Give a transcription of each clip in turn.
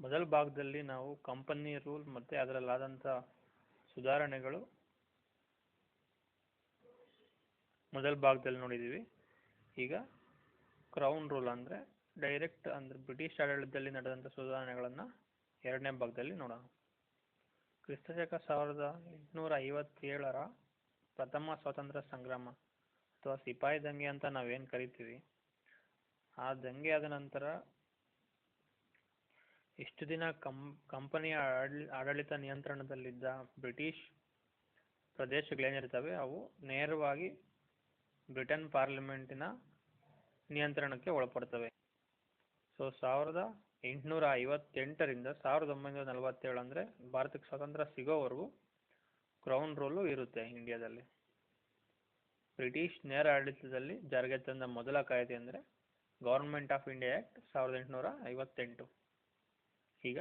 ಮೊದಲ ಭಾಗದಲ್ಲಿ ನಾವು ಕಂಪನಿ ರೂಲ್ ಮತ್ತು ಅದರಲ್ಲಾದಂಥ ಸುಧಾರಣೆಗಳು ಮೊದಲ ಭಾಗದಲ್ಲಿ ನೋಡಿದ್ದೀವಿ. ಈಗ ಕ್ರೌನ್ ರೂಲ್ ಅಂದರೆ ಡೈರೆಕ್ಟ್ ಅಂದರೆ ಬ್ರಿಟಿಷ್ ಆಡಳಿತದಲ್ಲಿ ನಡೆದಂಥ ಸುಧಾರಣೆಗಳನ್ನು ಎರಡನೇ ಭಾಗದಲ್ಲಿ ನೋಡೋಣ. ಕ್ರಿಸ್ತಶಕ 1857ರ ಪ್ರಥಮ ಸ್ವಾತಂತ್ರ್ಯ ಸಂಗ್ರಾಮ ಅಥವಾ ಸಿಪಾಯಿ ದಂಗೆ ಅಂತ ನಾವೇನು ಕರಿತೀವಿ, ಆ ದಂಗೆ ಆದ ನಂತರ ಇಷ್ಟು ದಿನ ಕಂಪನಿಯ ಆಡಳಿತ ನಿಯಂತ್ರಣದಲ್ಲಿದ್ದ ಬ್ರಿಟಿಷ್ ಪ್ರದೇಶಗಳೇನಿರ್ತವೆ ಅವು ನೇರವಾಗಿ ಬ್ರಿಟನ್ ಪಾರ್ಲಿಮೆಂಟಿನ ನಿಯಂತ್ರಣಕ್ಕೆ ಒಳಪಡ್ತವೆ. ಸೊ 1858ರಿಂದ 1947 ಅಂದರೆ ಭಾರತಕ್ಕೆ ಸ್ವಾತಂತ್ರ್ಯ ಸಿಗೋವರೆಗೂ ಕ್ರೌನ್ ರೂಲು ಇರುತ್ತೆ ಇಂಡಿಯಾದಲ್ಲಿ. ಬ್ರಿಟಿಷ್ ನೇರ ಆಡಳಿತದಲ್ಲಿ ಜಾರಿಗೆ ತಂದ ಮೊದಲ ಕಾಯ್ದೆ ಅಂದರೆ ಗವರ್ಮೆಂಟ್ ಆಫ್ ಇಂಡಿಯಾ ಆ್ಯಕ್ಟ್ 1858. ಈಗ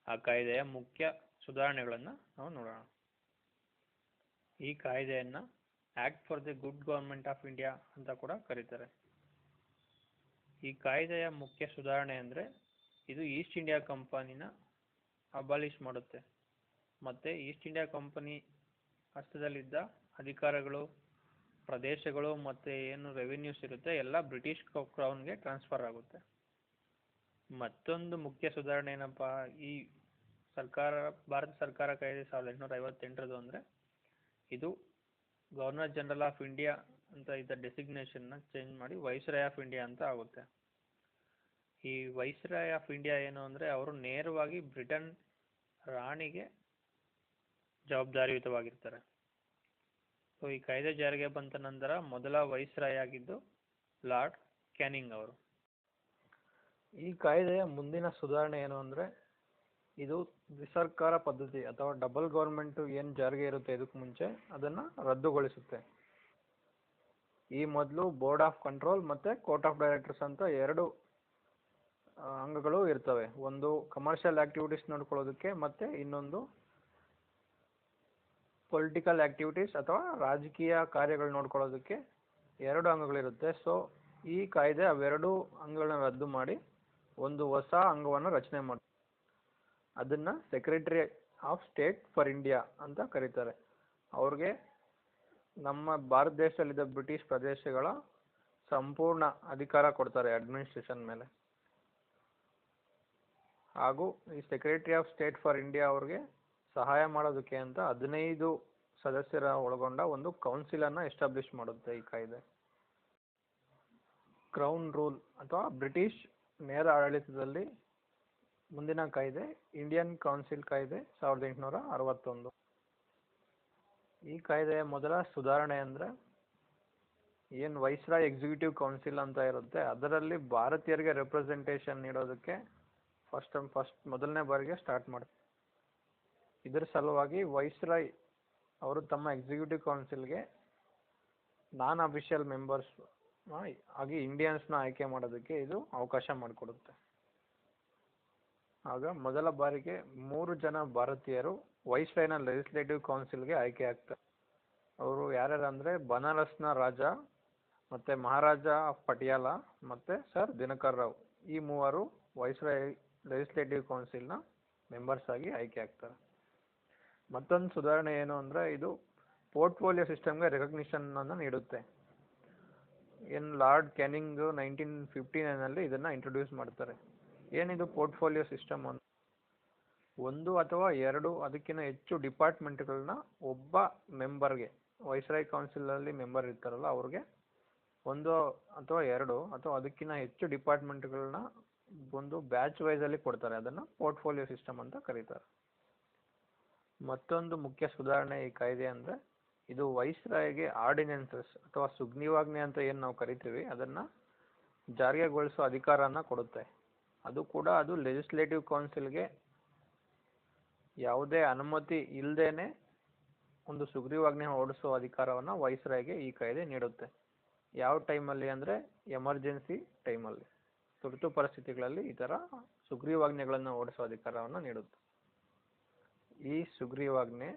ಆ ಕಾಯ್ದೆಯ ಮುಖ್ಯ ಸುಧಾರಣೆಗಳನ್ನು ನಾವು ನೋಡೋಣ. ಈ ಕಾಯ್ದೆಯನ್ನು act for the good government of India ಅಂತ ಕೂಡ ಕರೀತಾರೆ. ಈ ಕಾಯ್ದೆಯ ಮುಖ್ಯ ಸುಧಾರಣೆ ಅಂದರೆ ಇದು ಈಸ್ಟ್ ಇಂಡಿಯಾ ಕಂಪನಿನ ಅಬಾಲಿಷ್ ಮಾಡುತ್ತೆ ಮತ್ತು ಈಸ್ಟ್ ಇಂಡಿಯಾ ಕಂಪನಿ ಹಸ್ತದಲ್ಲಿದ್ದ ಅಧಿಕಾರಗಳು, ಪ್ರದೇಶಗಳು ಮತ್ತು ಏನು ರೆವಿನ್ಯೂಸ್ ಇರುತ್ತೆ ಎಲ್ಲ ಬ್ರಿಟಿಷ್ ಕ್ರೌನ್ಗೆ ಟ್ರಾನ್ಸ್ಫರ್ ಆಗುತ್ತೆ. ಮತ್ತೊಂದು ಮುಖ್ಯ ಸುಧಾರಣೆ ಏನಪ್ಪ, ಈ ಭಾರತ ಸರ್ಕಾರ ಕಾಯ್ದೆ 1858 ಅಂದರೆ ಇದು ಗವರ್ನರ್ ಜನರಲ್ ಆಫ್ ಇಂಡಿಯಾ ಅಂತ ಇದ್ದ ಡೆಸಿಗ್ನೇಷನ್ನ ಚೇಂಜ್ ಮಾಡಿ ವೈಸ್ರಾಯ್ ಆಫ್ ಇಂಡಿಯಾ ಅಂತ ಆಗುತ್ತೆ. ಈ ವೈಸ್ರಾಯ್ ಆಫ್ ಇಂಡಿಯಾ ಏನು ಅಂದರೆ ಅವರು ನೇರವಾಗಿ ಬ್ರಿಟನ್ ರಾಣಿಗೆ ಜವಾಬ್ದಾರಿಯುತವಾಗಿರ್ತಾರೆ. ಸೊ ಈ ಕಾಯ್ದೆ ಜಾರಿಗೆ ಬಂದ ನಂತರ ಮೊದಲ ವೈಸ್ರಾಯ್ ಆಗಿದ್ದು ಲಾರ್ಡ್ ಕ್ಯಾನಿಂಗ್ ಅವರು. ಈ ಕಾಯ್ದೆಯ ಮುಂದಿನ ಸುಧಾರಣೆ ಏನು ಅಂದರೆ ಇದು ದ್ವಿಸರ್ಕಾರ ಪದ್ಧತಿ ಅಥವಾ ಡಬಲ್ ಗೌರ್ಮೆಂಟು ಏನು ಜಾರಿಗೆ ಇರುತ್ತೆ ಇದಕ್ಕೆ ಮುಂಚೆ ಅದನ್ನು ರದ್ದುಗೊಳಿಸುತ್ತೆ. ಈ ಮೊದಲು ಬೋರ್ಡ್ ಆಫ್ ಕಂಟ್ರೋಲ್ ಮತ್ತು ಕೋರ್ಟ್ ಆಫ್ ಡೈರೆಕ್ಟರ್ಸ್ ಅಂತ ಎರಡು ಅಂಗಗಳು ಇರ್ತವೆ. ಒಂದು ಕಮರ್ಷಿಯಲ್ ಆ್ಯಕ್ಟಿವಿಟೀಸ್ ನೋಡ್ಕೊಳ್ಳೋದಕ್ಕೆ ಮತ್ತು ಇನ್ನೊಂದು ಪೊಲಿಟಿಕಲ್ ಆ್ಯಕ್ಟಿವಿಟೀಸ್ ಅಥವಾ ರಾಜಕೀಯ ಕಾರ್ಯಗಳು ನೋಡ್ಕೊಳ್ಳೋದಕ್ಕೆ ಎರಡು ಅಂಗಗಳಿರುತ್ತೆ. ಸೊ ಈ ಕಾಯ್ದೆ ಅವೆರಡು ಅಂಗಗಳನ್ನ ರದ್ದು ಮಾಡಿ ಒಂದು ಹೊಸ ಅಂಗವನ್ನು ರಚನೆ ಮಾಡಿ ಅದನ್ನು secretary of state for India ಅಂತ ಕರೀತಾರೆ. ಅವ್ರಿಗೆ ನಮ್ಮ ಭಾರತ ದೇಶದಲ್ಲಿದ್ದ ಬ್ರಿಟಿಷ್ ಪ್ರದೇಶಗಳ ಸಂಪೂರ್ಣ ಅಧಿಕಾರ ಕೊಡ್ತಾರೆ ಅಡ್ಮಿನಿಸ್ಟ್ರೇಷನ್ ಮೇಲೆ. ಹಾಗೂ ಈ secretary of state for India ಅವ್ರಿಗೆ ಸಹಾಯ ಮಾಡೋದಕ್ಕೆ ಅಂತ 15 ಸದಸ್ಯರ ಒಳಗೊಂಡ ಒಂದು ಕೌನ್ಸಿಲನ್ನು ಎಸ್ಟಾಬ್ಲಿಷ್ ಮಾಡುತ್ತೆ ಈ ಕಾಯ್ದೆ. ಕ್ರೌನ್ ರೂಲ್ ಅಥವಾ ಬ್ರಿಟಿಷ್ ನೇರ ಆಡಳಿತದಲ್ಲಿ ಮುಂದಿನ ಕಾಯ್ದೆ ಇಂಡಿಯನ್ ಕೌನ್ಸಿಲ್ ಕಾಯ್ದೆ 1861. ಈ ಕಾಯ್ದೆಯ ಮೊದಲ ಸುಧಾರಣೆ ಅಂದರೆ ಏನು ವೈಸ್ರಾಯ್ ಎಕ್ಸಿಕ್ಯೂಟಿವ್ ಕೌನ್ಸಿಲ್ ಅಂತ ಇರುತ್ತೆ ಅದರಲ್ಲಿ ಭಾರತೀಯರಿಗೆ ರೆಪ್ರೆಸೆಂಟೇಷನ್ ನೀಡೋದಕ್ಕೆ ಮೊದಲನೇ ಬಾರಿಗೆ ಸ್ಟಾರ್ಟ್ ಮಾಡ್ತಾರೆ. ಇದರ ಸಲುವಾಗಿ ವೈಸ್ರಾಯ್ ಅವರು ತಮ್ಮ ಎಕ್ಸಿಕ್ಯೂಟಿವ್ ಕೌನ್ಸಿಲ್ಗೆ ನಾನ್ ಅಫಿಷಿಯಲ್ ಮೆಂಬರ್ಸ್ ಆಗಿ ಇಂಡಿಯನ್ಸ್ನ ಆಯ್ಕೆ ಮಾಡೋದಕ್ಕೆ ಇದು ಅವಕಾಶ ಮಾಡಿಕೊಡುತ್ತೆ. ಆಗ ಮೊದಲ ಬಾರಿಗೆ 3 ಜನ ಭಾರತೀಯರು ವೈಸ್ರಾಯ್ನ ಲೆಜಿಸ್ಲೇಟಿವ್ ಕೌನ್ಸಿಲ್ಗೆ ಆಯ್ಕೆ ಆಗ್ತಾರೆ. ಅವರು ಯಾರ್ಯಾರು ಅಂದರೆ ಬನಾರಸ್ನ ರಾಜ ಮತ್ತು ಮಹಾರಾಜ ಆಫ್ ಪಟಿಯಾಲ ಮತ್ತು ಸರ್ ದಿನಕರ್ ರಾವ್. ಈ ಮೂವರು ವೈಸ್ರಾಯ್ ಲೆಜಿಸ್ಲೇಟಿವ್ ಕೌನ್ಸಿಲ್ನ ಮೆಂಬರ್ಸ್ ಆಗಿ ಆಯ್ಕೆ ಆಗ್ತಾರೆ. ಮತ್ತೊಂದು ಸುಧಾರಣೆ ಏನು ಅಂದರೆ ಇದು ಪೋರ್ಟ್ಫೋಲಿಯೋ ಸಿಸ್ಟಮ್ಗೆ ರೆಕಗ್ನಿಷನನ್ನು ನೀಡುತ್ತೆ. ಏನು ಲಾರ್ಡ್ ಕ್ಯಾನಿಂಗ್ 1959ನಲ್ಲಿ ಇದನ್ನು ಇಂಟ್ರೊಡ್ಯೂಸ್ ಮಾಡ್ತಾರೆ. ಏನಿದು ಪೋರ್ಟ್ಫೋಲಿಯೋ ಸಿಸ್ಟಮ್ ಅಂತ, 1 ಅಥವಾ 2 ಅದಕ್ಕಿಂತ ಹೆಚ್ಚು ಡಿಪಾರ್ಟ್ಮೆಂಟ್ಗಳನ್ನ ಒಬ್ಬ ಮೆಂಬರ್ಗೆ, ವೈಸ್ರಾಯ್ ಕೌನ್ಸಿಲಲ್ಲಿ ಮೆಂಬರ್ ಇರ್ತಾರಲ್ಲ ಅವ್ರಿಗೆ 1 ಅಥವಾ 2 ಅಥವಾ ಅದಕ್ಕಿಂತ ಹೆಚ್ಚು ಡಿಪಾರ್ಟ್ಮೆಂಟ್ಗಳನ್ನ ಒಂದು ಬ್ಯಾಚ್ ವೈಸಲ್ಲಿ ಕೊಡ್ತಾರೆ. ಅದನ್ನು ಪೋರ್ಟ್ಫೋಲಿಯೋ ಸಿಸ್ಟಮ್ ಅಂತ ಕರೀತಾರೆ. ಮತ್ತೊಂದು ಮುಖ್ಯ ಸುಧಾರಣೆ ಈ ಕಾಯ್ದೆ ಅಂದರೆ ಇದು ವೈಸ್ರಾಯ್ಗೆ ಆರ್ಡಿನೆನ್ಸಸ್ ಅಥವಾ ಸುಗ್ರೀವಾಜ್ಞೆ ಅಂತ ಏನು ನಾವು ಕರಿತೀವಿ ಅದನ್ನು ಜಾರಿಗೊಳಿಸೋ ಅಧಿಕಾರನ ಕೊಡುತ್ತೆ. ಅದು ಲೆಜಿಸ್ಲೇಟಿವ್ ಕೌನ್ಸಿಲ್ಗೆ ಯಾವುದೇ ಅನುಮತಿ ಇಲ್ಲದೇನೆ ಒಂದು ಸುಗ್ರೀವಾಜ್ಞೆ ಹೊರಡಿಸೋ ಅಧಿಕಾರವನ್ನು ವೈಸ್ರಾಯ್ಗೆ ಈ ಕಾಯ್ದೆ ನೀಡುತ್ತೆ. ಯಾವ ಟೈಮಲ್ಲಿ ಅಂದರೆ ಎಮರ್ಜೆನ್ಸಿ ಟೈಮಲ್ಲಿ, ತುರ್ತು ಪರಿಸ್ಥಿತಿಗಳಲ್ಲಿ ಈ ಥರ ಸುಗ್ರೀವಾಜ್ಞೆಗಳನ್ನು ಹೊರಡಿಸೋ ಅಧಿಕಾರವನ್ನು ನೀಡುತ್ತೆ. ಈ ಸುಗ್ರೀವಾಜ್ಞೆ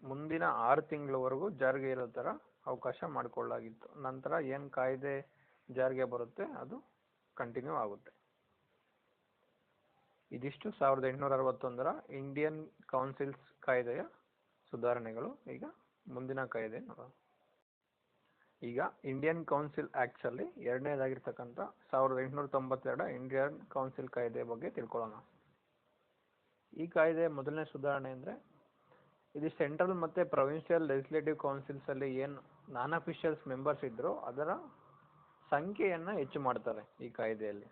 ಮುಂದಿನ 6 ತಿಂಗಳವರೆಗೂ ಜಾರಿಗೆ ಇರೋ ಥರ ಅವಕಾಶ ಮಾಡಿಕೊಳ್ಳಲಾಗಿತ್ತು. ನಂತರ ಏನು ಕಾಯ್ದೆ ಜಾರಿಗೆ ಬರುತ್ತೆ ಅದು ಕಂಟಿನ್ಯೂ ಆಗುತ್ತೆ. ಇದಿಷ್ಟು 1861ರ ಇಂಡಿಯನ್ ಕೌನ್ಸಿಲ್ಸ್ ಕಾಯ್ದೆಯ ಸುಧಾರಣೆಗಳು. ಈಗ ಮುಂದಿನ ಕಾಯ್ದೆ ನೋಡೋಣ. ಈಗ ಇಂಡಿಯನ್ ಕೌನ್ಸಿಲ್ ಆಕ್ಟ್ಸ್ ಅಲ್ಲಿ ಎರಡನೇದಾಗಿರ್ತಕ್ಕಂಥ 1892 ಇಂಡಿಯನ್ ಕೌನ್ಸಿಲ್ ಕಾಯ್ದೆ ಬಗ್ಗೆ ತಿಳ್ಕೊಳ್ಳೋಣ. ಈ ಕಾಯ್ದೆ ಮೊದಲನೇ ಸುಧಾರಣೆ ಅಂದರೆ ಇದು ಸೆಂಟ್ರಲ್ ಮತ್ತು ಪ್ರೊವಿನ್ಷಿಯಲ್ ಲೆಜಿಸ್ಲೇಟಿವ್ ಕೌನ್ಸಿಲ್ಸ್ ಅಲ್ಲಿ ಏನು ನಾನ್ ಅಫಿಷಿಯಲ್ಸ್ ಮೆಂಬರ್ಸ್ ಇದ್ದರೂ ಅದರ ಸಂಖ್ಯೆಯನ್ನು ಹೆಚ್ಚು ಮಾಡ್ತಾರೆ ಈ ಕಾಯ್ದೆಯಲ್ಲಿ.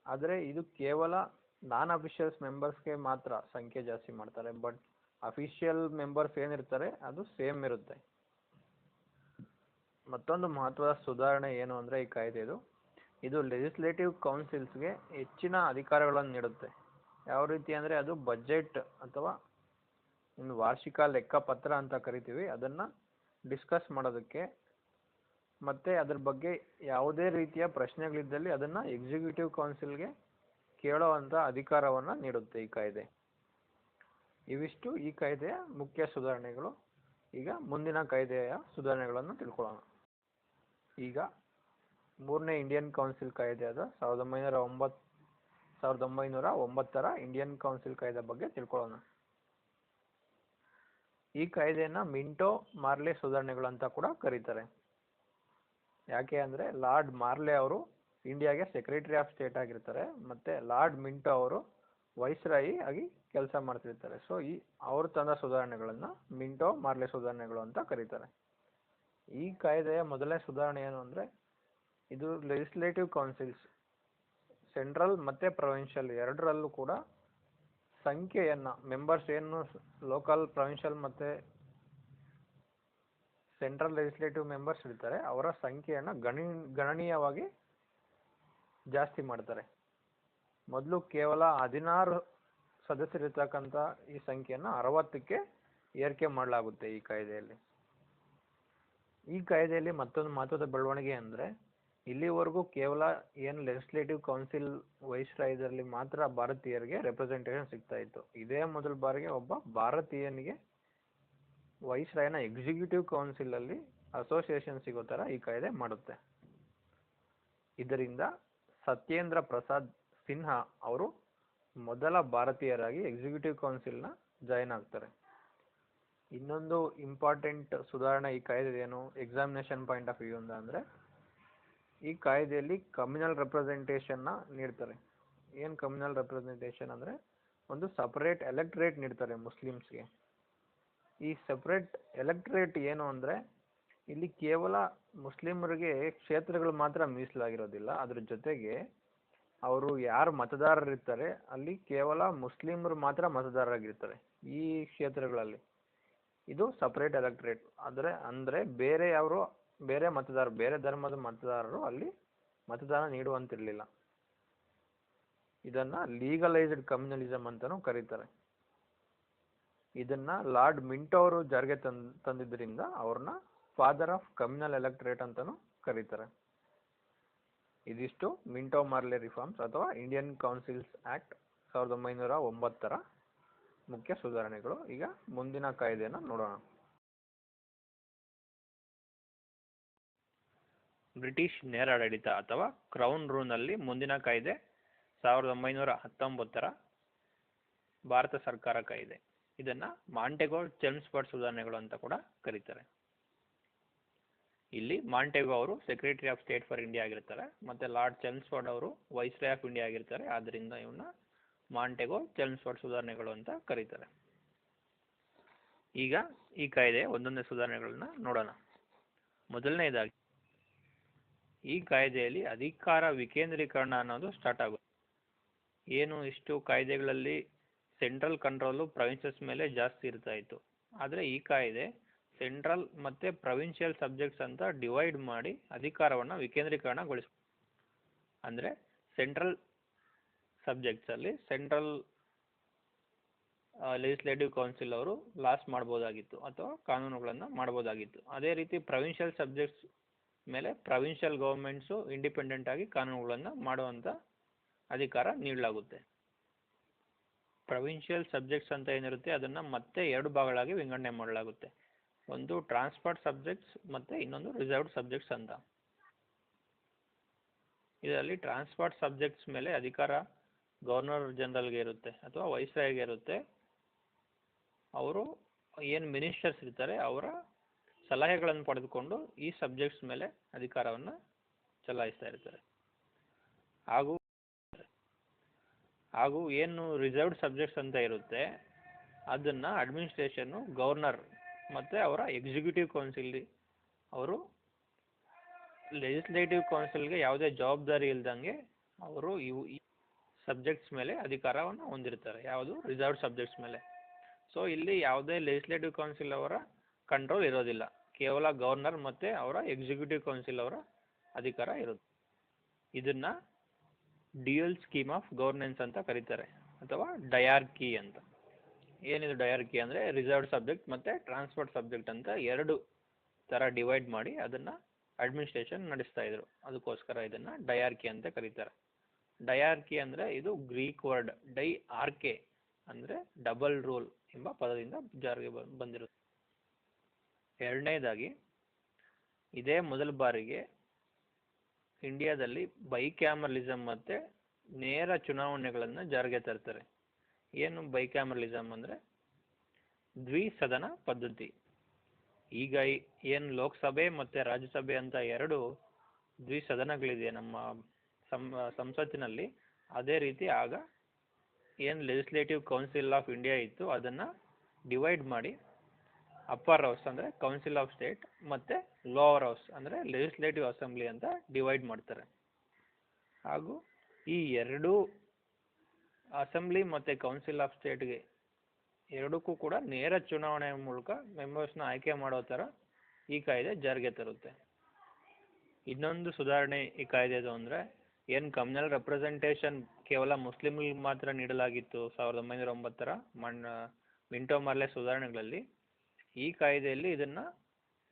ಆದರೆ ಇದು ಕೇವಲ ನಾನ್ ಅಫಿಷಿಯಲ್ಸ್ ಮೆಂಬರ್ಸ್ಗೆ ಮಾತ್ರ ಸಂಖ್ಯೆ ಜಾಸ್ತಿ ಮಾಡ್ತಾರೆ, ಬಟ್ ಅಫಿಷಿಯಲ್ ಮೆಂಬರ್ಸ್ ಏನಿರ್ತಾರೆ ಅದು ಸೇಮ್ ಇರುತ್ತೆ. ಮತ್ತೊಂದು ಮಹತ್ವದ ಸುಧಾರಣೆ ಏನು ಅಂದರೆ ಈ ಕಾಯ್ದೆದು ಇದು ಲೆಜಿಸ್ಲೇಟಿವ್ ಕೌನ್ಸಿಲ್ಸ್ಗೆ ಹೆಚ್ಚಿನ ಅಧಿಕಾರಗಳನ್ನು ನೀಡುತ್ತೆ. ಯಾವ ರೀತಿ ಅಂದರೆ ಅದು ಬಜೆಟ್ ಅಥವಾ ಒಂದು ವಾರ್ಷಿಕ ಲೆಕ್ಕಪತ್ರ ಅಂತ ಕರಿತೀವಿ ಅದನ್ನು ಡಿಸ್ಕಸ್ ಮಾಡೋದಕ್ಕೆ ಮತ್ತು ಅದ್ರ ಬಗ್ಗೆ ಯಾವುದೇ ರೀತಿಯ ಪ್ರಶ್ನೆಗಳಿದ್ದಲ್ಲಿ ಅದನ್ನು ಎಕ್ಸಿಕ್ಯೂಟಿವ್ ಕೌನ್ಸಿಲ್ಗೆ ಕೇಳೋವಂಥ ಅಧಿಕಾರವನ್ನು ನೀಡುತ್ತೆ ಈ ಕಾಯ್ದೆ. ಇವಿಷ್ಟು ಈ ಕಾಯ್ದೆಯ ಮುಖ್ಯ ಸುಧಾರಣೆಗಳು. ಈಗ ಮುಂದಿನ ಕಾಯ್ದೆಯ ಸುಧಾರಣೆಗಳನ್ನು ತಿಳ್ಕೊಳ್ಳೋಣ. ಈಗ ಮೂರನೇ ಇಂಡಿಯನ್ ಕೌನ್ಸಿಲ್ ಕಾಯ್ದೆಯಾದ 1909ರ ಇಂಡಿಯನ್ ಕೌನ್ಸಿಲ್ ಕಾಯ್ದೆ ಬಗ್ಗೆ ತಿಳ್ಕೊಳ್ಳೋಣ. ಈ ಕಾಯ್ದೆಯನ್ನು ಮಿಂಟೋ ಮಾರ್ಲೆ ಸುಧಾರಣೆಗಳು ಅಂತ ಕೂಡ ಕರೀತಾರೆ. ಯಾಕೆ ಅಂದರೆ ಲಾರ್ಡ್ ಮಾರ್ಲೆ ಅವರು ಇಂಡಿಯಾಗೆ ಸೆಕ್ರೆಟರಿ ಆಫ್ ಸ್ಟೇಟ್ ಆಗಿರ್ತಾರೆ ಮತ್ತು ಲಾರ್ಡ್ ಮಿಂಟೋ ಅವರು ವೈಸ್ರಾಯಿ ಆಗಿ ಕೆಲಸ ಮಾಡ್ತಿರ್ತಾರೆ. ಸೊ ಅವರು ತಂದ ಸುಧಾರಣೆಗಳನ್ನು ಮಿಂಟೋ ಮಾರ್ಲೆ ಸುಧಾರಣೆಗಳು ಅಂತ ಕರೀತಾರೆ. ಈ ಕಾಯ್ದೆಯ ಮೊದಲನೇ ಸುಧಾರಣೆ ಏನು ಅಂದರೆ ಇದು ಲೆಜಿಸ್ಲೇಟಿವ್ ಕೌನ್ಸಿಲ್ಸ್ ಸೆಂಟ್ರಲ್ ಮತ್ತು ಪ್ರೊವಿನ್ಷಿಯಲ್ ಎರಡರಲ್ಲೂ ಕೂಡ ಸಂಖ್ಯೆಯನ್ನು ಮೆಂಬರ್ಸ್ ಏನು ಲೋಕಲ್ ಪ್ರೊವಿನ್ಷಿಯಲ್ ಮತ್ತು ಸೆಂಟ್ರಲ್ ಲೆಜಿಸ್ಲೇಟಿವ್ ಮೆಂಬರ್ಸ್ ಇರ್ತಾರೆ ಅವರ ಸಂಖ್ಯೆಯನ್ನು ಗಣನೀಯವಾಗಿ ಜಾಸ್ತಿ ಮಾಡ್ತಾರೆ. ಮೊದಲು ಕೇವಲ 16 ಸದಸ್ಯರಿರ್ತಕ್ಕಂಥ ಈ ಸಂಖ್ಯೆಯನ್ನು 60ಕ್ಕೆ ಏರಿಕೆ ಮಾಡಲಾಗುತ್ತೆ ಈ ಕಾಯ್ದೆಯಲ್ಲಿ. ಈ ಕಾಯ್ದೆಯಲ್ಲಿ ಮತ್ತೊಂದು ಮಹತ್ವದ ಬೆಳವಣಿಗೆ ಅಂದರೆ ಇಲ್ಲಿವರೆಗೂ ಕೇವಲ ಏನು ಲೆಜಿಸ್ಲೇಟಿವ್ ಕೌನ್ಸಿಲ್ ವೈಸ್ರಾಯ್ದಲ್ಲಿ ಮಾತ್ರ ಭಾರತೀಯರಿಗೆ ರೆಪ್ರೆಸೆಂಟೇಷನ್ ಸಿಗ್ತಾ ಇತ್ತು. ಇದೇ ಮೊದಲ ಬಾರಿಗೆ ಒಬ್ಬ ಭಾರತೀಯನಿಗೆ ವೈಸ್ರಾಯ್ನ ಎಕ್ಸಿಕ್ಯೂಟಿವ್ ಕೌನ್ಸಿಲ್ ಅಲ್ಲಿ ಅಸೋಸಿಯೇಷನ್ ಸಿಗೋ ಥರ ಈ ಕಾಯ್ದೆ ಮಾಡುತ್ತೆ. ಇದರಿಂದ ಸತ್ಯೇಂದ್ರ ಪ್ರಸಾದ್ ಸಿನ್ಹಾ ಅವರು ಮೊದಲ ಭಾರತೀಯರಾಗಿ ಎಕ್ಸಿಕ್ಯೂಟಿವ್ ಕೌನ್ಸಿಲ್ನ ಜಾಯಿನ್ ಆಗ್ತಾರೆ. ಇನ್ನೊಂದು ಇಂಪಾರ್ಟೆಂಟ್ ಸುಧಾರಣೆ ಈ ಕಾಯ್ದೆ ಏನು ಎಕ್ಸಾಮಿನೇಷನ್ ಪಾಯಿಂಟ್ ಆಫ್ ವ್ಯೂ ಅಂದರೆ ಈ ಕಾಯ್ದೆಯಲ್ಲಿ ಕಮ್ಯುನಲ್ ರೆಪ್ರೆಸೆಂಟೇಷನ್ನ ನೀಡ್ತಾರೆ. ಏನು ಕಮ್ಯುನಲ್ ರೆಪ್ರೆಸೆಂಟೇಷನ್ ಅಂದರೆ ಒಂದು ಸಪರೇಟ್ ಎಲೆಕ್ಟ್ರೇಟ್ ನೀಡ್ತಾರೆ ಮುಸ್ಲಿಮ್ಸ್ಗೆ. ಈ ಸಪರೇಟ್ ಎಲೆಕ್ಟ್ರೇಟ್ ಏನು ಅಂದರೆ ಇಲ್ಲಿ ಕೇವಲ ಮುಸ್ಲಿಮರಿಗೆ ಕ್ಷೇತ್ರಗಳು ಮಾತ್ರ ಮೀಸಲಾಗಿರೋದಿಲ್ಲ, ಅದ್ರ ಜೊತೆಗೆ ಅವರು ಯಾರು ಮತದಾರರಿರ್ತಾರೆ ಅಲ್ಲಿ ಕೇವಲ ಮುಸ್ಲಿಮರು ಮಾತ್ರ ಮತದಾರರಾಗಿರ್ತಾರೆ ಈ ಕ್ಷೇತ್ರಗಳಲ್ಲಿ. ಇದು ಸಪರೇಟ್ ಎಲೆಕ್ಟ್ರೇಟ್ ಅಂದರೆ ಬೇರೆ ಧರ್ಮದ ಮತದಾರರು ಅಲ್ಲಿ ಮತದಾನ ನೀಡುವಂತಿರಲಿಲ್ಲ. ಇದನ್ನ ಲೀಗಲೈಸ್ಡ್ ಕಮ್ಯುನಲಿಸಮ್ ಅಂತಾನೂ ಕರೀತಾರೆ. ಇದನ್ನ ಲಾರ್ಡ್ ಮಿಂಟೋ ಅವರು ಜಾರಿಗೆ ತಂದಿದ್ದರಿಂದ ಅವ್ರನ್ನ ಫಾದರ್ ಆಫ್ ಕಮ್ಯುನಲ್ ಎಲೆಕ್ಟ್ರೇಟ್ ಅಂತಾನೂ ಕರೀತಾರೆ. ಇದಿಷ್ಟು ಮಿಂಟೋ ಮಾರ್ಲೆ ರಿಫಾರ್ಮ್ಸ್ ಅಥವಾ ಇಂಡಿಯನ್ ಕೌನ್ಸಿಲ್ಸ್ ಆಕ್ಟ್ 1909ರ ಮುಖ್ಯ ಸುಧಾರಣೆಗಳು. ಈಗ ಮುಂದಿನ ಕಾಯ್ದೆನ ನೋಡೋಣ. ಬ್ರಿಟಿಷ್ ನೇರಾಡಳಿತ ಅಥವಾ ಕ್ರೌನ್ ರೂಲ್ನಲ್ಲಿ ಮುಂದಿನ ಕಾಯ್ದೆ 1919ರ ಭಾರತ ಸರ್ಕಾರ ಕಾಯ್ದೆ. ಇದನ್ನ ಮಾಂಟೆಗೋ ಚೆಮ್ಸ್ಫರ್ಡ್ ಸುಧಾರಣೆಗಳು ಅಂತ ಕೂಡ ಕರೀತಾರೆ. ಇಲ್ಲಿ ಮಾಂಟೆಗೋ ಅವರು secretary of state for India ಆಗಿರ್ತಾರೆ ಮತ್ತೆ ಲಾರ್ಡ್ ಚೆಮ್ಸ್ಫರ್ಡ್ ಅವರು ವೈಸ್ರಾಯ್ ಆಫ್ ಇಂಡಿಯಾ ಆಗಿರ್ತಾರೆ. ಆದ್ದರಿಂದ ಇವನ್ನ ಮಾಂಟೆಗೋ ಚೆಮ್ಸ್ಫರ್ಡ್ ಸುಧಾರಣೆಗಳು ಅಂತ ಕರೀತಾರೆ. ಈಗ ಈ ಕಾಯ್ದೆ ಒಂದೊಂದೇ ಸುಧಾರಣೆಗಳನ್ನ ನೋಡೋಣ. ಮೊದಲನೇದಾಗಿ ಈ ಕಾಯ್ದೆಯಲ್ಲಿ ಅಧಿಕಾರ ವಿಕೇಂದ್ರೀಕರಣ ಅನ್ನೋದು ಸ್ಟಾರ್ಟ್ ಆಗುತ್ತೆ. ಏನು ಇಷ್ಟು ಕಾಯ್ದೆಗಳಲ್ಲಿ ಸೆಂಟ್ರಲ್ ಕಂಟ್ರೋಲು ಪ್ರೊವಿನ್ಸಸ್ ಮೇಲೆ ಜಾಸ್ತಿ ಇರ್ತಾ ಇತ್ತು, ಆದರೆ ಈ ಕಾಯ್ದೆ ಸೆಂಟ್ರಲ್ ಮತ್ತು ಪ್ರೊವಿನ್ಷಿಯಲ್ ಸಬ್ಜೆಕ್ಟ್ಸ್ ಅಂತ ಡಿವೈಡ್ ಮಾಡಿ ಅಧಿಕಾರವನ್ನು ವಿಕೇಂದ್ರೀಕರಣಗೊಳಿಸ. ಅಂದರೆ ಸೆಂಟ್ರಲ್ ಸಬ್ಜೆಕ್ಟ್ಸಲ್ಲಿ ಸೆಂಟ್ರಲ್ ಲೆಜಿಸ್ಲೇಟಿವ್ ಕೌನ್ಸಿಲ್ ಅವರು ಲಾಸ್ ಮಾಡ್ಬೋದಾಗಿತ್ತು ಅಥವಾ ಕಾನೂನುಗಳನ್ನು ಮಾಡ್ಬೋದಾಗಿತ್ತು. ಅದೇ ರೀತಿ ಪ್ರೊವಿನ್ಷಿಯಲ್ ಸಬ್ಜೆಕ್ಟ್ಸ್ ಮೇಲೆ ಪ್ರೊವಿನ್ಷಿಯಲ್ ಗೌರ್ಮೆಂಟ್ಸು ಇಂಡಿಪೆಂಡೆಂಟ್ ಆಗಿ ಕಾನೂನುಗಳನ್ನು ಮಾಡುವಂಥ ಅಧಿಕಾರ ನೀಡಲಾಗುತ್ತೆ. ಪ್ರೊವಿನ್ಷಿಯಲ್ ಸಬ್ಜೆಕ್ಟ್ಸ್ ಅಂತ ಏನಿರುತ್ತೆ ಅದನ್ನು ಮತ್ತೆ 2 ಭಾಗಗಳಾಗಿ ವಿಂಗಡಣೆ ಮಾಡಲಾಗುತ್ತೆ. ಒಂದು ಟ್ರಾನ್ಸ್ಫರ್ಡ್ ಸಬ್ಜೆಕ್ಟ್ಸ್ ಮತ್ತು ಇನ್ನೊಂದು ರಿಸರ್ವ್ಡ್ ಸಬ್ಜೆಕ್ಟ್ಸ್ ಅಂತ. ಇದರಲ್ಲಿ ಟ್ರಾನ್ಸ್ಫರ್ಡ್ ಸಬ್ಜೆಕ್ಟ್ಸ್ ಮೇಲೆ ಅಧಿಕಾರ ಗವರ್ನರ್ ಜನರಲ್ಗೆ ಇರುತ್ತೆ ಅಥವಾ ವೈಸ್ರಾಯ್ಗೆ ಇರುತ್ತೆ. ಅವರು ಏನು ಮಿನಿಸ್ಟರ್ಸ್ ಇರ್ತಾರೆ ಅವರ ಸಲಹೆಗಳನ್ನು ಪಡೆದುಕೊಂಡು ಈ ಸಬ್ಜೆಕ್ಟ್ಸ್ ಮೇಲೆ ಅಧಿಕಾರವನ್ನು ಚಲಾಯಿಸ್ತಾ ಇರ್ತಾರೆ. ಹಾಗೂ ಏನು ರಿಸರ್ವ್ಡ್ ಸಬ್ಜೆಕ್ಟ್ಸ್ ಅಂತ ಇರುತ್ತೆ ಅದನ್ನು ಅಡ್ಮಿನಿಸ್ಟ್ರೇಷನ್ನು ಗವರ್ನರ್ ಮತ್ತು ಅವರ ಎಕ್ಸಿಕ್ಯೂಟಿವ್ ಕೌನ್ಸಿಲ್, ಅವರು ಲೆಜಿಸ್ಲೇಟಿವ್ ಕೌನ್ಸಿಲ್ಗೆ ಯಾವುದೇ ಜವಾಬ್ದಾರಿ ಇಲ್ದಂಗೆ ಅವರು ಈ ಸಬ್ಜೆಕ್ಟ್ಸ್ ಮೇಲೆ ಅಧಿಕಾರವನ್ನು ಹೊಂದಿರ್ತಾರೆ. ಯಾವುದು ರಿಸರ್ವ್ಡ್ ಸಬ್ಜೆಕ್ಟ್ಸ್ ಮೇಲೆ. ಸೊ ಇಲ್ಲಿ ಯಾವುದೇ ಲೆಜಿಸ್ಲೇಟಿವ್ ಕೌನ್ಸಿಲ್ ಅವರ ಕಂಟ್ರೋಲ್ ಇರೋದಿಲ್ಲ, ಕೇವಲ ಗವರ್ನರ್ ಮತ್ತು ಅವರ ಎಕ್ಸಿಕ್ಯೂಟಿವ್ ಕೌನ್ಸಿಲ್ ಅವರ ಅಧಿಕಾರ ಇರುತ್ತೆ. ಇದನ್ನು ಡ್ಯುಯಲ್ ಸ್ಕೀಮ್ ಆಫ್ ಗವರ್ನೆನ್ಸ್ ಅಂತ ಕರೀತಾರೆ ಅಥವಾ ಡಯಾರ್ಕಿ ಅಂತ. ಏನಿದು ಡಯಾರ್ಕಿ ಅಂದರೆ ರಿಸರ್ವ್ಡ್ ಸಬ್ಜೆಕ್ಟ್ ಮತ್ತು ಟ್ರಾನ್ಸ್ಫರ್ಡ್ ಸಬ್ಜೆಕ್ಟ್ ಅಂತ ಎರಡು ಥರ ಡಿವೈಡ್ ಮಾಡಿ ಅದನ್ನು ಅಡ್ಮಿನಿಸ್ಟ್ರೇಷನ್ ನಡೆಸ್ತಾ ಇದ್ರು. ಅದಕ್ಕೋಸ್ಕರ ಇದನ್ನು ಡಯಾರ್ಕಿ ಅಂತ ಕರೀತಾರೆ. ಡಯಾರ್ಕಿ ಅಂದರೆ ಇದು ಗ್ರೀಕ್ ವರ್ಡ್ ಡೈ ಆರ್ಕೆ ಅಂದರೆ ಡಬಲ್ ರೂಲ್ ಎಂಬ ಪದದಿಂದ ಜಾರಿಗೆ ಬಂದಿರುತ್ತೆ. ಎರಡನೇದಾಗಿ, ಇದೇ ಮೊದಲ ಬಾರಿಗೆ ಇಂಡಿಯಾದಲ್ಲಿ ಬೈಕ್ಯಾಮರಲಿಸಮ್ ಮತ್ತು ನೇರ ಚುನಾವಣೆಗಳನ್ನು ಜಾರಿಗೆ ತರ್ತಾರೆ. ಏನು ಬೈಕ್ಯಾಮರಲಿಸಮ್ ಅಂದರೆ ದ್ವಿಸದನ ಪದ್ಧತಿ. ಈಗ ಏನು ಲೋಕಸಭೆ ಮತ್ತು ರಾಜ್ಯಸಭೆ ಅಂತ ಎರಡು ದ್ವಿಸದನಗಳಿದೆ ನಮ್ಮ ಸಂಸತ್ತಿನಲ್ಲಿ, ಅದೇ ರೀತಿ ಆಗ ಏನು ಲೆಜಿಸ್ಲೇಟಿವ್ ಕೌನ್ಸಿಲ್ ಆಫ್ ಇಂಡಿಯಾ ಇತ್ತು ಅದನ್ನು ಡಿವೈಡ್ ಮಾಡಿ ಅಪ್ಪರ್ ಹೌಸ್ ಅಂದರೆ ಕೌನ್ಸಿಲ್ ಆಫ್ ಸ್ಟೇಟ್ ಮತ್ತು ಲೋವರ್ ಹೌಸ್ ಅಂದರೆ ಲೆಜಿಸ್ಲೇಟಿವ್ ಅಸೆಂಬ್ಲಿ ಅಂತ ಡಿವೈಡ್ ಮಾಡ್ತಾರೆ. ಹಾಗೂ ಈ ಎರಡೂ ಅಸೆಂಬ್ಲಿ ಮತ್ತು ಕೌನ್ಸಿಲ್ ಆಫ್ ಸ್ಟೇಟ್ಗೆ ಎರಡಕ್ಕೂ ಕೂಡ ನೇರ ಚುನಾವಣೆ ಮೂಲಕ ಮೆಂಬರ್ಸ್ನ ಆಯ್ಕೆ ಮಾಡೋ ಥರ ಈ ಕಾಯ್ದೆ ಜಾರಿಗೆ ತರುತ್ತೆ. ಇನ್ನೊಂದು ಸುಧಾರಣೆ ಈ ಕಾಯ್ದೆದು ಅಂದರೆ ಏನು ಕಮ್ಯುನಲ್ ರೆಪ್ರೆಸೆಂಟೇಷನ್ ಕೇವಲ ಮುಸ್ಲಿಮ್ಗಳಿಗೆ ಮಾತ್ರ ನೀಡಲಾಗಿತ್ತು 1909 ಮಿಂಟೋ ಮಾರ್ಲೆ ಸುಧಾರಣೆಗಳಲ್ಲಿ, ಈ ಕಾಯ್ದೆಯಲ್ಲಿ ಇದನ್ನು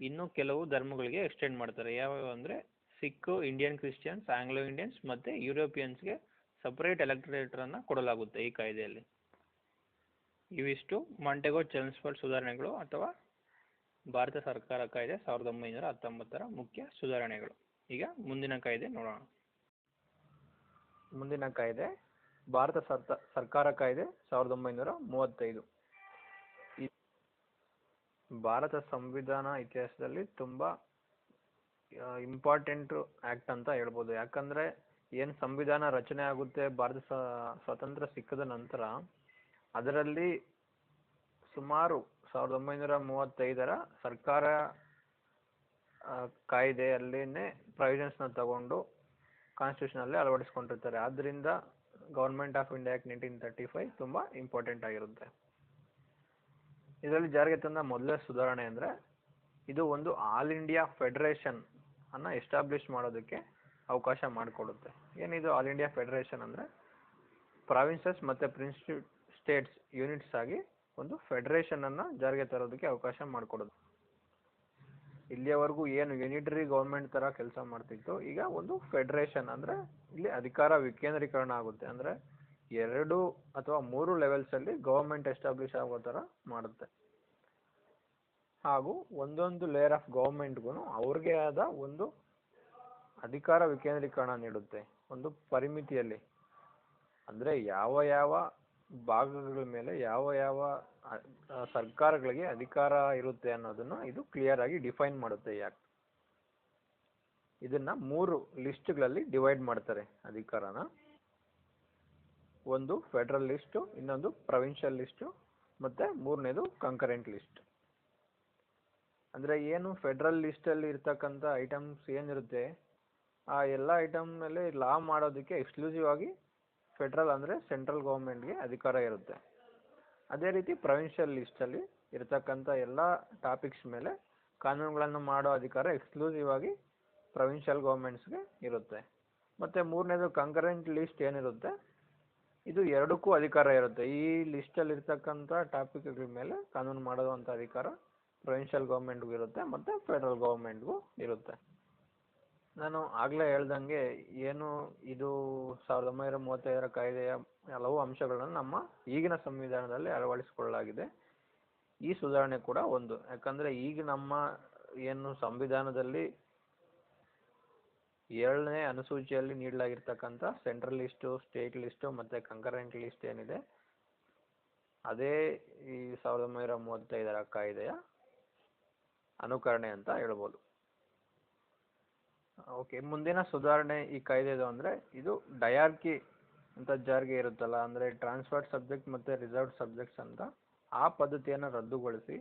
ಇನ್ನೂ ಕೆಲವು ಧರ್ಮಗಳಿಗೆ ಎಕ್ಸ್ಟೆಂಡ್ ಮಾಡ್ತಾರೆ. ಯಾವ್ಯಾವ ಅಂದರೆ Sikh, Indian Christians, Anglo Indians ಮತ್ತು ಯುರೋಪಿಯನ್ಸ್ಗೆ ಸಪರೇಟ್ ಎಲೆಕ್ಟರೇಟನ್ನು ಕೊಡಲಾಗುತ್ತೆ ಈ ಕಾಯ್ದೆಯಲ್ಲಿ. ಇವಿಷ್ಟು ಮಾಂಟೆಗೊ ಚೆಮ್ಸ್ಫೋರ್ಡ್ ಸುಧಾರಣೆಗಳು ಅಥವಾ ಭಾರತ ಸರ್ಕಾರ ಕಾಯ್ದೆ 1919 ಮುಖ್ಯ ಸುಧಾರಣೆಗಳು. ಈಗ ಮುಂದಿನ ಕಾಯ್ದೆ ನೋಡೋಣ. ಮುಂದಿನ ಕಾಯ್ದೆ ಭಾರತ ಸರ್ಕಾರ ಕಾಯ್ದೆ 1935. ಭಾರತ ಸಂವಿಧಾನ ಇತಿಹಾಸದಲ್ಲಿ ತುಂಬ ಇಂಪಾರ್ಟೆಂಟ್ ಆ್ಯಕ್ಟ್ ಅಂತ ಹೇಳ್ಬೋದು. ಯಾಕಂದರೆ ಏನು ಸಂವಿಧಾನ ರಚನೆ ಆಗುತ್ತೆ ಭಾರತ ಸ್ವಾತಂತ್ರ್ಯ ಸಿಕ್ಕಿದ ನಂತರ, ಅದರಲ್ಲಿ ಸುಮಾರು 1935 ಸರ್ಕಾರ ಕಾಯ್ದೆಯಲ್ಲಿನೇ ಪ್ರೊವಿಷನ್ಸ್ನ ತಗೊಂಡು ಕಾನ್ಸ್ಟಿಟ್ಯೂಷನಲ್ಲಿ ಅಳವಡಿಸ್ಕೊಂಡಿರ್ತಾರೆ. ಆದ್ದರಿಂದ ಗೌರ್ಮೆಂಟ್ ಆಫ್ ಇಂಡಿಯಾ ಆ್ಯಕ್ಟ್ 1935 ತುಂಬ ಇಂಪಾರ್ಟೆಂಟ್ ಆಗಿರುತ್ತೆ. ಇದರಲ್ಲಿ ಜಾರಿಗೆ ತಂದ ಮೊದಲನೇ ಸುಧಾರಣೆ ಅಂದರೆ ಇದು ಒಂದು ಆಲ್ ಇಂಡಿಯಾ ಫೆಡರೇಷನ್ ಅನ್ನು ಎಸ್ಟಾಬ್ಲಿಷ್ ಮಾಡೋದಕ್ಕೆ ಅವಕಾಶ ಮಾಡಿಕೊಡುತ್ತೆ. ಏನಿದು ಆಲ್ ಇಂಡಿಯಾ ಫೆಡರೇಷನ್ ಅಂದರೆ ಪ್ರಾವಿನ್ಸಸ್ ಮತ್ತು ಪ್ರಿನ್ಸ್ ಸ್ಟೇಟ್ಸ್ ಯೂನಿಟ್ಸ್ ಆಗಿ ಒಂದು ಫೆಡರೇಷನನ್ನು ಜಾರಿಗೆ ತರೋದಕ್ಕೆ ಅವಕಾಶ ಮಾಡಿಕೊಡುತ್ತೆ. ಇಲ್ಲಿಯವರೆಗೂ ಏನು ಯೂನಿಟರಿ ಗೌರ್ಮೆಂಟ್ ಥರ ಕೆಲಸ ಮಾಡ್ತಿತ್ತು, ಈಗ ಒಂದು ಫೆಡರೇಷನ್ ಅಂದರೆ ಇಲ್ಲಿ ಅಧಿಕಾರ ವಿಕೇಂದ್ರೀಕರಣ ಆಗುತ್ತೆ. ಅಂದರೆ 2 ಅಥವಾ 3 ಲೆವೆಲ್ಸಲ್ಲಿ ಗೌರ್ಮೆಂಟ್ ಎಸ್ಟಾಬ್ಲಿಷ್ ಆಗೋ ಥರ ಮಾಡುತ್ತೆ. ಹಾಗೂ ಒಂದೊಂದು ಲೇಯರ್ ಆಫ್ ಗೌರ್ಮೆಂಟ್ಗೂ ಅವ್ರಿಗೆ ಆದ ಒಂದು ಅಧಿಕಾರ ವಿಕೇಂದ್ರೀಕರಣ ನೀಡುತ್ತೆ ಒಂದು ಪರಿಮಿತಿಯಲ್ಲಿ. ಅಂದರೆ ಯಾವ ಭಾಗಗಳ ಮೇಲೆ ಯಾವ ಸರ್ಕಾರಗಳಿಗೆ ಅಧಿಕಾರ ಇರುತ್ತೆ ಅನ್ನೋದನ್ನು ಇದು ಕ್ಲಿಯರ್ ಆಗಿ ಡಿಫೈನ್ ಮಾಡುತ್ತೆ ಈ ಆ್ಯಕ್ಟ್. ಇದನ್ನ 3 ಲಿಸ್ಟ್ಗಳಲ್ಲಿ ಡಿವೈಡ್ ಮಾಡ್ತಾರೆ ಅಧಿಕಾರನ. ಒಂದು ಫೆಡರಲ್ ಲಿಸ್ಟು, ಇನ್ನೊಂದು ಪ್ರೊವಿನ್ಷಿಯಲ್ ಲಿಸ್ಟು ಮತ್ತು ಮೂರನೇದು ಕಂಕರೆಂಟ್ ಲಿಸ್ಟ್. ಅಂದರೆ ಏನು ಫೆಡರಲ್ ಲಿಸ್ಟಲ್ಲಿ ಇರ್ತಕ್ಕಂಥ ಐಟಮ್ಸ್ ಏನಿರುತ್ತೆ ಆ ಎಲ್ಲ ಐಟಮ್ನಲ್ಲಿ ಲಾ ಮಾಡೋದಕ್ಕೆ ಎಕ್ಸ್ಕ್ಲೂಸಿವ್ ಆಗಿ ಫೆಡರಲ್ ಅಂದರೆ ಸೆಂಟ್ರಲ್ ಗೌರ್ಮೆಂಟ್ಗೆ ಅಧಿಕಾರ ಇರುತ್ತೆ. ಅದೇ ರೀತಿ ಪ್ರೊವಿನ್ಷಿಯಲ್ ಲಿಸ್ಟಲ್ಲಿ ಇರತಕ್ಕಂಥ ಎಲ್ಲ ಟಾಪಿಕ್ಸ್ ಮೇಲೆ ಕಾನೂನುಗಳನ್ನು ಮಾಡೋ ಅಧಿಕಾರ ಎಕ್ಸ್ಕ್ಲೂಸಿವ್ ಆಗಿ ಪ್ರೊವಿನ್ಷಿಯಲ್ ಗೌರ್ಮೆಂಟ್ಸ್ಗೆ ಇರುತ್ತೆ. ಮತ್ತು ಮೂರನೇದು ಕಂಕರೆಂಟ್ ಲಿಸ್ಟ್ ಏನಿರುತ್ತೆ ಇದು ಎರಡಕ್ಕೂ ಅಧಿಕಾರ ಇರುತ್ತೆ. ಈ ಲಿಸ್ಟಲ್ಲಿ ಇರ್ತಕ್ಕಂಥ ಟಾಪಿಕ್ಗಳ ಮೇಲೆ ಕಾನೂನು ಮಾಡೋವಂಥ ಅಧಿಕಾರ ಪ್ರೊವಿನ್ಷಿಯಲ್ ಗೌರ್ಮೆಂಟ್ಗೂ ಇರುತ್ತೆ ಮತ್ತು ಫೆಡರಲ್ ಗೌರ್ಮೆಂಟ್ಗೂ ಇರುತ್ತೆ. ನಾನು ಆಗಲೇ ಹೇಳ್ದಂಗೆ ಏನು ಇದು 1935 ಕಾಯ್ದೆಯ ಹಲವು ಅಂಶಗಳನ್ನು ನಮ್ಮ ಈಗಿನ ಸಂವಿಧಾನದಲ್ಲಿ ಅಳವಡಿಸಿಕೊಳ್ಳಲಾಗಿದೆ. ಈ ಸುಧಾರಣೆ ಕೂಡ ಒಂದು. ಯಾಕಂದರೆ ಈಗ ನಮ್ಮ ಏನು ಸಂವಿಧಾನದಲ್ಲಿ 7ನೇ ಅನುಸೂಚಿಯಲ್ಲಿ ನೀಡಲಾಗಿರ್ತಕ್ಕಂಥ ಸೆಂಟ್ರಲ್ ಲಿಸ್ಟು, ಸ್ಟೇಟ್ ಲಿಸ್ಟು ಮತ್ತು ಕಂಕರೆಂಟ್ ಲಿಸ್ಟ್ ಏನಿದೆ ಅದೇ ಈ 1935ರ ಕಾಯ್ದೆಯ ಅನುಕರಣೆ ಅಂತ ಹೇಳ್ಬೋದು. ಓಕೆ, ಮುಂದಿನ ಸುಧಾರಣೆ ಈ ಕಾಯ್ದೆದು ಅಂದರೆ ಇದು ಡಯಾರ್ಕಿ ಅಂತ ಜಾರಿಗೆ ಇರುತ್ತಲ್ಲ, ಅಂದರೆ ಟ್ರಾನ್ಸ್ಫರ್ಡ್ ಸಬ್ಜೆಕ್ಟ್ ಮತ್ತು ರಿಸರ್ವ್ಡ್ ಸಬ್ಜೆಕ್ಟ್ಸ್ ಅಂತ ಆ ಪದ್ಧತಿಯನ್ನು ರದ್ದುಗೊಳಿಸಿ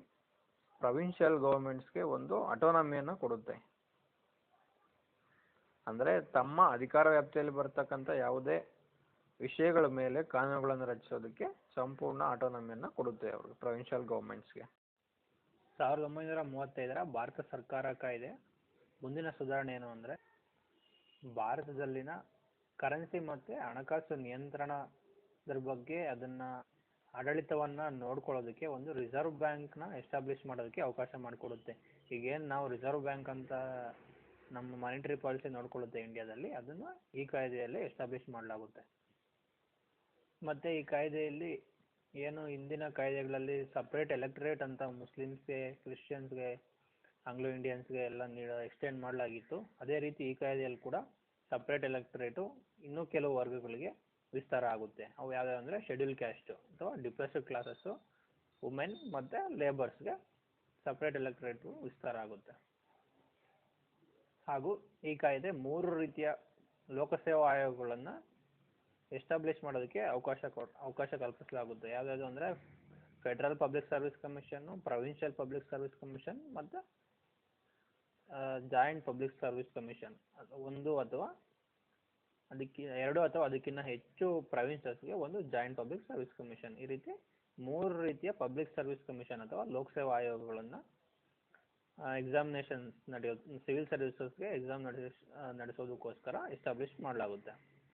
ಪ್ರೊವಿನ್ಷಿಯಲ್ ಗೌರ್ಮೆಂಟ್ಸ್ಗೆ ಒಂದು ಅಟೋನಮಿಯನ್ನು ಕೊಡುತ್ತೆ. ಅಂದರೆ ತಮ್ಮ ಅಧಿಕಾರ ವ್ಯಾಪ್ತಿಯಲ್ಲಿ ಬರ್ತಕ್ಕಂಥ ಯಾವುದೇ ವಿಷಯಗಳ ಮೇಲೆ ಕಾನೂನುಗಳನ್ನು ರಚಿಸೋದಕ್ಕೆ ಸಂಪೂರ್ಣ ಆಟೋನಮಿಯನ್ನು ಕೊಡುತ್ತೆ ಅವರು ಪ್ರೊವಿನ್ಷಿಯಲ್ ಗೌರ್ಮೆಂಟ್ಸ್ಗೆ. 1935ರ ಭಾರತ ಸರ್ಕಾರ ಕಾಯ್ದೆ ಮುಂದಿನ ಸುಧಾರಣೆ ಏನು ಅಂದರೆ ಭಾರತದಲ್ಲಿನ ಕರೆನ್ಸಿ ಮತ್ತು ಹಣಕಾಸು ನಿಯಂತ್ರಣದ ಬಗ್ಗೆ ಅದನ್ನು ಆಡಳಿತವನ್ನು ನೋಡ್ಕೊಳ್ಳೋದಕ್ಕೆ ಒಂದು ರಿಸರ್ವ್ ಬ್ಯಾಂಕ್ನ ಎಸ್ಟಾಬ್ಲಿಷ್ ಮಾಡೋದಕ್ಕೆ ಅವಕಾಶ ಮಾಡಿಕೊಡುತ್ತೆ. ಈಗೇನು ನಾವು ರಿಸರ್ವ್ ಬ್ಯಾಂಕ್ ಅಂತ ನಮ್ಮ ಮಾನಿಟರಿ ಪಾಲಿಸಿ ನೋಡ್ಕೊಳ್ಳುತ್ತೆ ಇಂಡಿಯಾದಲ್ಲಿ, ಅದನ್ನು ಈ ಕಾಯ್ದೆಯಲ್ಲಿ ಎಸ್ಟಾಬ್ಲಿಷ್ ಮಾಡಲಾಗುತ್ತೆ. ಮತ್ತು ಈ ಕಾಯ್ದೆಯಲ್ಲಿ ಏನು ಹಿಂದಿನ ಕಾಯ್ದೆಗಳಲ್ಲಿ ಸಪ್ರೇಟ್ ಎಲೆಕ್ಟರೇಟ್ ಅಂತ ಮುಸ್ಲಿಮ್ಸ್ಗೆ, ಕ್ರಿಶ್ಚಿಯನ್ಸ್ಗೆ, ಆಂಗ್ಲೋ ಇಂಡಿಯನ್ಸ್ಗೆ ಎಲ್ಲ ಎಕ್ಸ್ಟೆಂಡ್ ಮಾಡಲಾಗಿತ್ತು, ಅದೇ ರೀತಿ ಈ ಕಾಯ್ದೆಯಲ್ಲಿ ಕೂಡ ಸಪ್ರೇಟ್ ಎಲೆಕ್ಟರೇಟು ಇನ್ನೂ ಕೆಲವು ವರ್ಗಗಳಿಗೆ ವಿಸ್ತಾರ ಆಗುತ್ತೆ. ಅವು ಯಾವ್ಯಾವ ಅಂದರೆ ಶೆಡ್ಯೂಲ್ ಕ್ಯಾಸ್ಟು ಅಥವಾ ಡಿಪ್ರೆಸ್ಡ್ ಕ್ಲಾಸಸ್ಸು, ವುಮೆನ್ ಮತ್ತು ಲೇಬರ್ಸ್ಗೆ ಸಪ್ರೇಟ್ ಎಲೆಕ್ಟರೇಟು ವಿಸ್ತಾರ ಆಗುತ್ತೆ. ಹಾಗೂ ಈ ಕಾಯ್ದೆ 3 ರೀತಿಯ ಲೋಕಸೇವಾ ಆಯೋಗಗಳನ್ನು ಎಸ್ಟಾಬ್ಲಿಷ್ ಮಾಡೋದಕ್ಕೆ ಅವಕಾಶ ಕಲ್ಪಿಸಲಾಗುತ್ತೆ. ಯಾವುದಾದ್ರು ಅಂದರೆ federal public service commission, provincial public service commission ಮತ್ತು ಜಾಯಿಂಟ್ ಪಬ್ಲಿಕ್ ಸರ್ವಿಸ್ ಕಮಿಷನ್. ಒಂದು ಅಥವಾ ಎರಡು ಅಥವಾ ಅದಕ್ಕಿಂತ ಹೆಚ್ಚು ಪ್ರಾವಿನ್ಸಸ್ಗೆ ಒಂದು ಜಾಯಿಂಟ್ ಪಬ್ಲಿಕ್ ಸರ್ವಿಸ್ ಕಮಿಷನ್. ಈ ರೀತಿ 3 ರೀತಿಯ ಪಬ್ಲಿಕ್ ಸರ್ವಿಸ್ ಕಮಿಷನ್ ಅಥವಾ ಲೋಕಸೇವಾ ಆಯೋಗಗಳನ್ನು ಎಕ್ಸಾಮಿನೇಷನ್ಸ್ ಸಿವಿಲ್ ಸರ್ವಿಸಸ್ಗೆ ಎಕ್ಸಾಮ್ ನಡೆಸೋದಕ್ಕೋಸ್ಕರ ಎಸ್ಟಾಬ್ಲಿಷ್ ಮಾಡಲಾಗುತ್ತೆ.